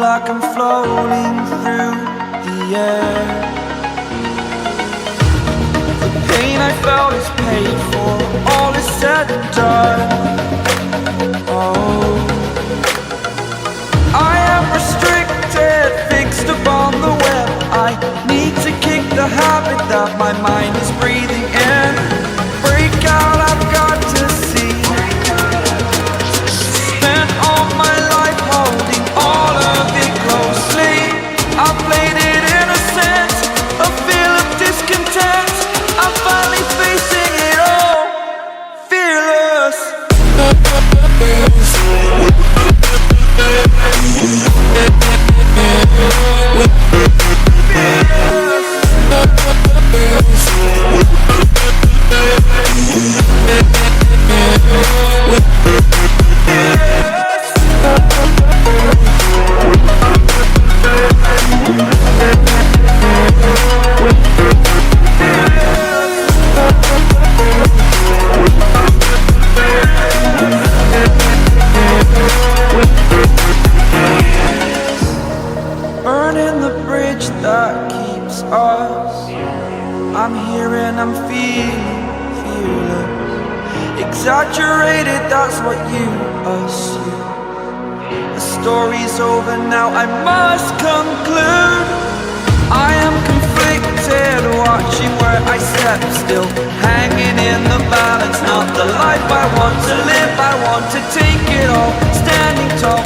like I'm floating through the air. The pain I felt is paid for, all is said and done. Oh, I am restricted, fixed upon the web. I need to kick the habit that my mind is breathing in. Break out, I've got to see. Spent all my life holding all of it closely. I played it innocent, a feel of discontent. I'm finally facing it all, fearless. Burning the bridge that keeps us. I'm here and I'm feeling fearless. Exaggerated, that's what you assume. The story's over now, I must conclude. I am conflicted, watching where I step still, hanging in the balance. Not the life I want to live, I want to take it all. Standing tall,